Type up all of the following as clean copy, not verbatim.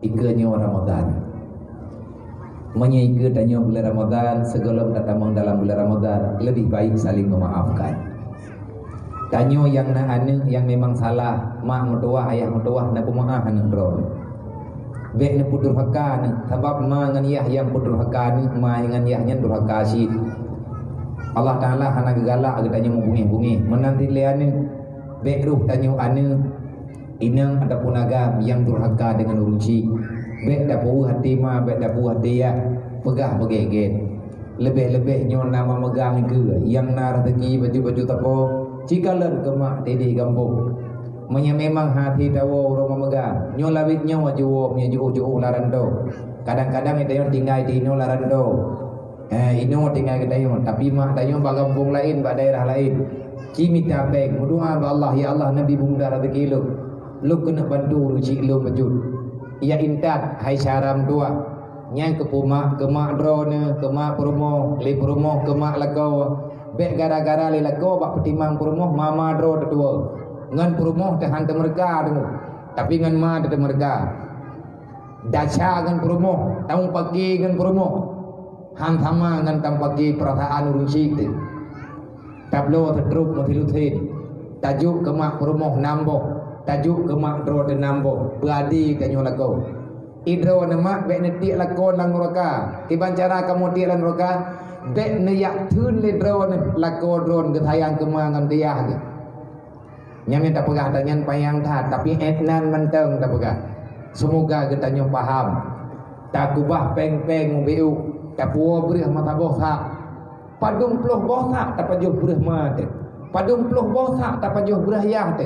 ikanya Ramadan. Menyika tanya bulan Ramadan, segala datang dalam bulan Ramadan, lebih baik saling memaafkan. Tanya yang nak ane yang memang salah, mak mertua, ayah mertua, nak pemaaf anak drone. Bek nak putur haka ni, sebab ma ngan yah yang putur haka ni, ma ngan yah yang durhaka syid. Allah Taala hana galak ke tanya bungi-bungi. Menanti liane bek ruh tanya ane inang ataupun agam yang durhaka dengan urusi. Bek dah puas hati ma, bek dah puas hati ya, pegah begeget. Lebih-lebih nyon nama megang ke, yang na rezeki baju-baju tapo, cikalan ke mak dede kampung. Menya memang hati tawo roma megang. Nyon labit nyon wajuwo, punya juhu-juhu larando. Kadang-kadang itu yang tinggal di ino larando. Ino tinggal ke dayon, tapi mak dayon ba kampung lain, ba daerah lain. Kimi tapeng, berdoa ba Allah, ya Allah Nabi bunda rezeki lu kena bantu rezeki lu majud. Ya intat hai syaram dua nyang ke pumak ke mak drone ke mak promo le promo ke mak lagau bek gara-gara le lagau bak petimang promo mama dro tua ngan promo te han te mereka demu tapi ngan ma te mereka daca ngan promo taung pagi ngan promo han sama ngan tam pagi perasaan urun sik tablo teruk matilutin tajuk ke mak promo nambo tajuk ke mak dro de nambo beradi kanyo lago idro nama bek ne tiak lago lang neraka tiban cara kamu tiak lang neraka bek ne yak thun le dro ne lago dron ke tayang ke mangan dia ke nyam tak pegah tanyan payang tha tapi etnan menteng tak pegah semoga kita nyo paham tak kubah peng-peng mbeu tak puo breh mata bosa padung ploh bosa tak pajuh breh mate padung ploh bosa tak pajuh breh yah te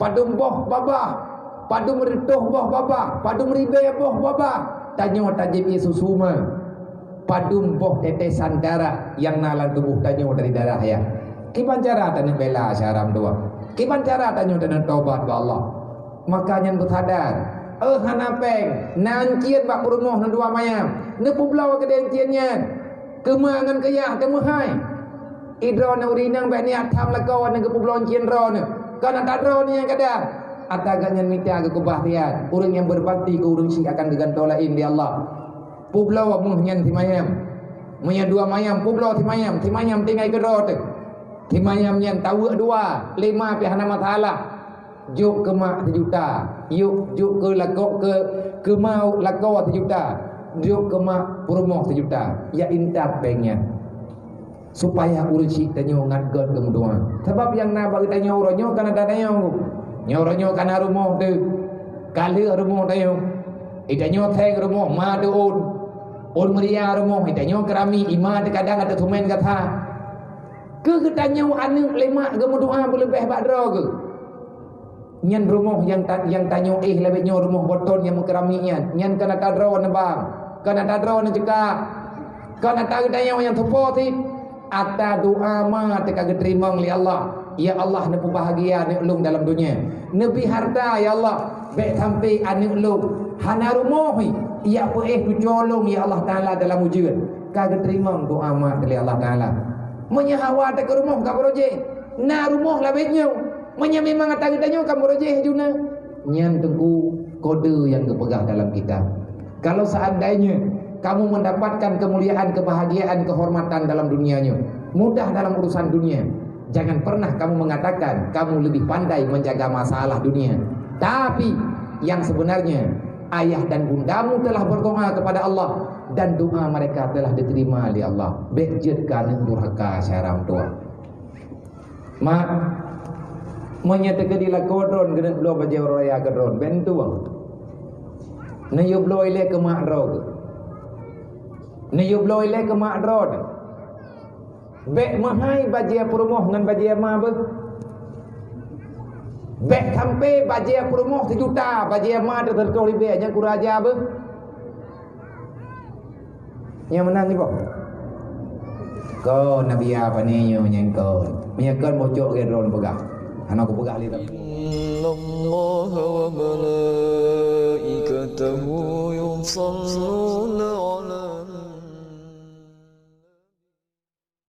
padum boh baba, padum ritoh boh baba, padum ribe boh baba. Tanyo tajib Yesus suma. Padum boh tetesan darah yang nalan tubuh tanyo dari darah ya. Kiban cara tanyo bela syaram dua. Kiban cara tanyo dan taubat ba Allah. Makanya bersadar. Hanapeng, nancian bak perumoh na dua mayam. Ne publau ke denciannya. Kemangan kaya temahai. Idro na urinang ba niat tham lakaw na ke publau cian ro ne. Karena kadro ni yang kadang ataganya minta ke kebahtian orang yang berbakti ke urang si akan digantolain di Allah publau muhnyan timayam munya dua mayam publau timayam tinggal ke ro tu timayam yang tahu dua lima pihak nama taala juk ke mak sejuta juk ke lago ke mau lago sejuta juk ke mak purmoh sejuta ya intat pengnya supaya urusik tanyo ngadgon kemuduan sebab yang na bagi tanyo ronyo kana tanyo nyoronyo kana rumoh de kali rumoh tanyo itanyo theng rumoh ma de on meria rumoh itanyo kerami ima de kadang ada tumen kata ke tanyo anu lemak kemuduan lebih badro ke nyen rumoh yang tanyo lebih nyo rumoh boton yang keraminya nyen kana kadro na bang kana kadro na cekak kana tanyo yang tepo ti Ata doa ma teka terima oleh Allah. Ya Allah ne bahagia ne ulung dalam dunia. Nabi harta ya Allah. Baik sampai ane ulung. Hana rumohi. Ya apa tu colong ya Allah Taala dalam ujian. Kagak terima doa ma oleh Allah Taala. Menya hawa tak rumah ka proje. Na rumah labetnya. Menya memang atang-atangnya ka proje juna. Nyan tengku kode yang kepegang dalam kita. Kalau seandainya kamu mendapatkan kemuliaan, kebahagiaan, kehormatan dalam dunianya, mudah dalam urusan dunia, jangan pernah kamu mengatakan kamu lebih pandai menjaga masalah dunia. Tapi yang sebenarnya ayah dan bundamu telah berdoa kepada Allah dan doa mereka telah diterima oleh Allah. Bejatkan durhaka syaram doa. Mak menyatakan di lakodron kena blow baju raya kedron bentuang. Nayo blow ile ke mak drog. Nayo blow ile ke mak drog. Bek mahai baju perumoh dengan baju ma be. Bek sampai baju perumoh 1 juta, baju ma ada terkau ribe nya kuraja be. Yang menang ni bok. Kau nabi apa ni yang kau? Menyakkan bocok ke drone pegang. Anak aku pegang lihat. Innallaha wa malaikatahu yusalluna